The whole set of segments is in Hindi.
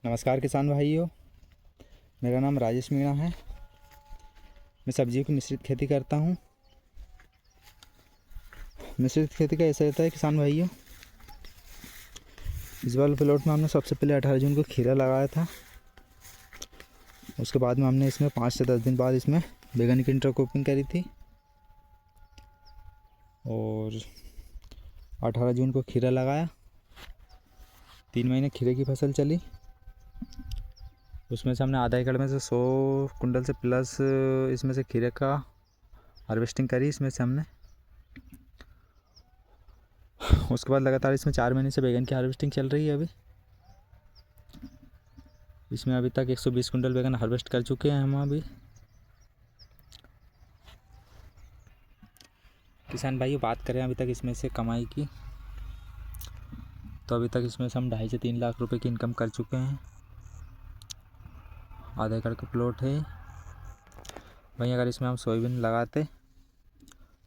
नमस्कार किसान भाइयों, मेरा नाम राजेश मीणा है। मैं सब्जियों की मिश्रित खेती करता हूँ। मिश्रित खेती का ऐसा रहता है किसान भाइयों, इस वाले प्लॉट में हमने सबसे पहले 18 जून को खीरा लगाया था। उसके बाद में हमने इसमें 5 से 10 दिन बाद इसमें बैगन की इंटरक्रॉपिंग करी थी और 18 जून को खीरा लगाया। 3 महीने खीरे की फसल चली। उसमें से हमने आधा एकड़ में से 100 कुंटल से प्लस इसमें से खीरे का हार्वेस्टिंग करी इसमें से हमने। उसके बाद लगातार इसमें 4 महीने से बैगन की हार्वेस्टिंग चल रही है। अभी इसमें अभी तक 120 कुंटल बैगन हार्वेस्ट कर चुके हैं हम। अभी किसान भाइयों बात करें अभी तक इसमें से कमाई की, तो अभी तक इसमें से हम 2.5 से 3 लाख रुपए की इनकम कर चुके हैं। आधा एकड़ का प्लॉट है। वहीं अगर इसमें हम सोयाबीन लगाते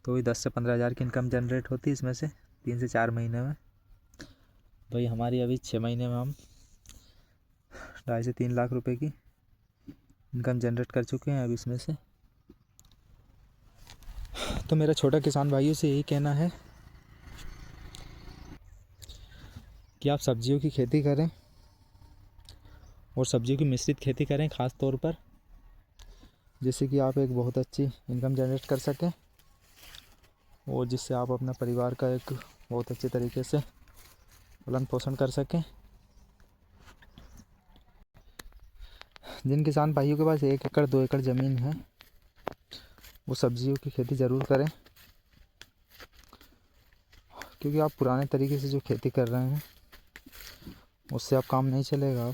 तो भी 10 से 15 हज़ार की इनकम जनरेट होती इसमें से 3 से 4 महीने में। भाई हमारी अभी 6 महीने में हम 2.5 से 3 लाख रुपए की इनकम जनरेट कर चुके हैं अभी इसमें से। तो मेरा छोटा किसान भाइयों से यही कहना है कि आप सब्जियों की खेती करें और सब्जियों की मिश्रित खेती करें ख़ास तौर पर, जिससे कि आप एक बहुत अच्छी इनकम जनरेट कर सकें और जिससे आप अपना परिवार का एक बहुत अच्छे तरीके से पालन पोषण कर सकें। जिन किसान भाइयों के पास 1 एकड़ 2 एकड़ ज़मीन है वो सब्जियों की खेती ज़रूर करें, क्योंकि आप पुराने तरीके से जो खेती कर रहे हैं उससे आप काम नहीं चलेगा।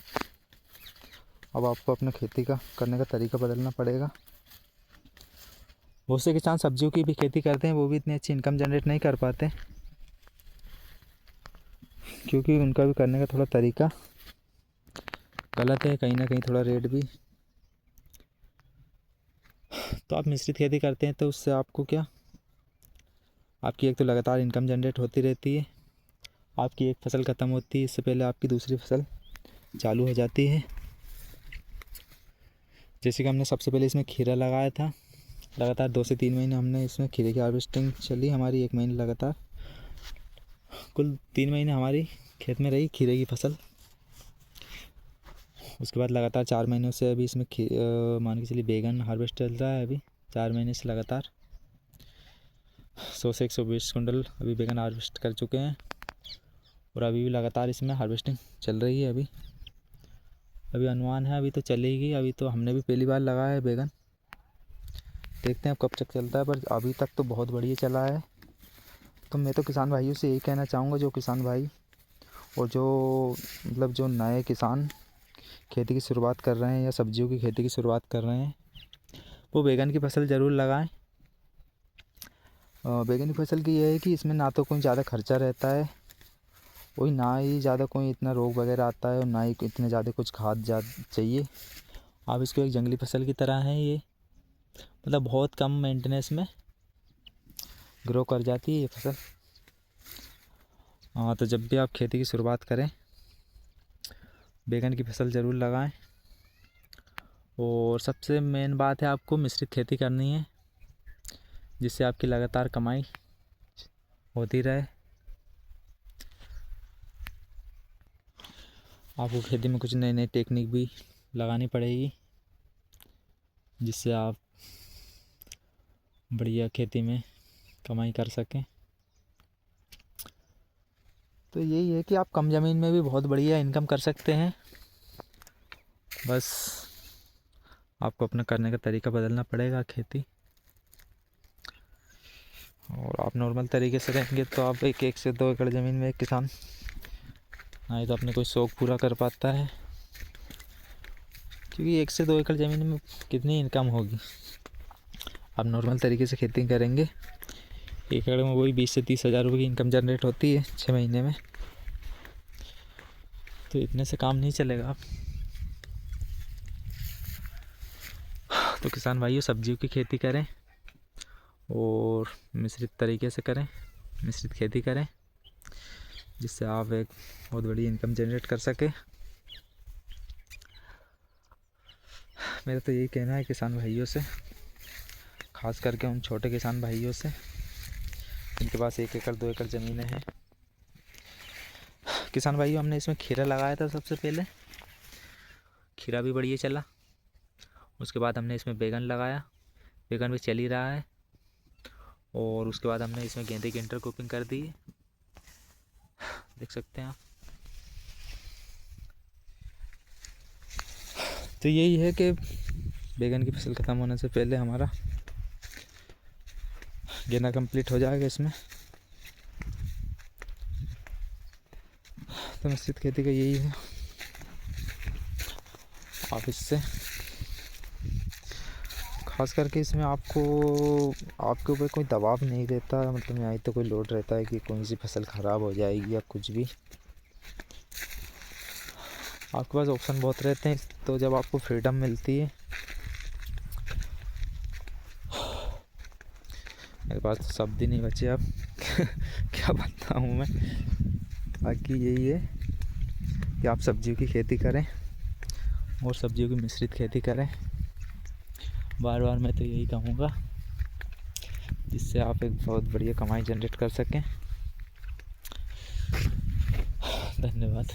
अब आपको अपना खेती का करने का तरीका बदलना पड़ेगा। बहुत से किसान सब्जियों की भी खेती करते हैं, वो भी इतनी अच्छी इनकम जनरेट नहीं कर पाते, क्योंकि उनका भी करने का थोड़ा तरीका गलत है, कहीं ना कहीं थोड़ा रेट भी। तो आप मिश्रित खेती करते हैं तो उससे आपको क्या, आपकी एक तो लगातार इनकम जनरेट होती रहती है। आपकी एक फसल ख़त्म होती है, इससे पहले आपकी दूसरी फसल चालू हो जाती है। जैसे कि हमने सबसे पहले इसमें खीरा लगाया था। लगातार 2 से 3 महीने हमने इसमें खीरे की हार्वेस्टिंग चली हमारी। 1 महीने लगातार, कुल 3 महीने हमारी खेत में रही खीरे की फसल। उसके बाद लगातार 4 महीनों से अभी इसमें मान के चलिए बैगन हार्वेस्ट चल रहा है। अभी 4 महीने से लगातार 100 से 120 कुंटल अभी बैगन हार्वेस्ट कर चुके हैं और अभी भी लगातार इसमें हार्वेस्टिंग चल रही है। अभी अनुमान है अभी तो चलेगी। अभी तो हमने भी पहली बार लगाया है बैगन, देखते हैं अब कब तक चलता है, पर अभी तक तो बहुत बढ़िया चला है। तो मैं तो किसान भाइयों से यही कहना चाहूँगा, जो किसान भाई और जो मतलब जो नए किसान खेती की शुरुआत कर रहे हैं या सब्जियों की खेती की शुरुआत कर रहे हैं, वो बैगन की फसल ज़रूर लगाएं। बैगन की फसल की ये है कि इसमें ना तो कोई ज़्यादा खर्चा रहता है, वही ना ही ज़्यादा कोई इतना रोग वगैरह आता है और ना ही इतने ज़्यादा कुछ खाद चाहिए। आप इसको एक जंगली फसल की तरह है ये, मतलब बहुत कम मेंटेनेंस में ग्रो कर जाती है ये फसल। हाँ, तो जब भी आप खेती की शुरुआत करें बैगन की फसल ज़रूर लगाएं। और सबसे मेन बात है आपको मिश्रित खेती करनी है, जिससे आपकी लगातार कमाई होती रहे। आपको खेती में कुछ नई नई टेक्निक भी लगानी पड़ेगी, जिससे आप बढ़िया खेती में कमाई कर सकें। तो यही है कि आप कम ज़मीन में भी बहुत बढ़िया इनकम कर सकते हैं। बस आपको अपना करने का तरीका बदलना पड़ेगा खेती। और आप नॉर्मल तरीके से रहेंगे तो आप 1 से 2 एकड़ ज़मीन में एक किसान नहीं तो अपने कोई शौक़ पूरा कर पाता है, क्योंकि 1 से 2 एकड़ ज़मीन में कितनी इनकम होगी। आप नॉर्मल तरीके से खेती करेंगे 1 एकड़ में वही 20 से 30 हज़ार रुपये की इनकम जनरेट होती है 6 महीने में। तो इतने से काम नहीं चलेगा। तो किसान भाइयों सब्जियों की खेती करें और मिश्रित तरीके से करें, मिश्रित खेती करें, जिससे आप एक बहुत बड़ी इनकम जनरेट कर सकें। मेरा तो यही कहना है किसान भाइयों से, खास करके उन छोटे किसान भाइयों से जिनके पास 1 एकड़ 2 एकड़ ज़मीनें हैं। किसान भाइयों, हमने इसमें खीरा लगाया था सबसे पहले, खीरा भी बढ़िया चला। उसके बाद हमने इसमें बैगन लगाया, बैगन भी चल ही रहा है। और उसके बाद हमने इसमें गेंदे की इंटरक्रॉपिंग कर दी, देख सकते हैं आप। तो यही है कि बैगन की फसल ख़त्म होने से पहले हमारा गेंदा कंप्लीट हो जाएगा इसमें। तो मिश्रित खेती का यही है, आप इससे खास करके इसमें आपको आपके ऊपर कोई दबाव नहीं रहता, मतलब यहाँ तो कोई लोड रहता है कि कौन सी फसल ख़राब हो जाएगी या कुछ भी। आपके पास ऑप्शन बहुत रहते हैं, तो जब आपको फ्रीडम मिलती है, मेरे पास तो शब्द ही नहीं बचे अब क्या बताऊँ मैं। बाकी यही है कि आप सब्जियों की खेती करें और सब्जियों की मिश्रित खेती करें। बार बार मैं तो यही कहूँगा, जिससे आप एक बहुत बढ़िया कमाई जनरेट कर सकें। धन्यवाद।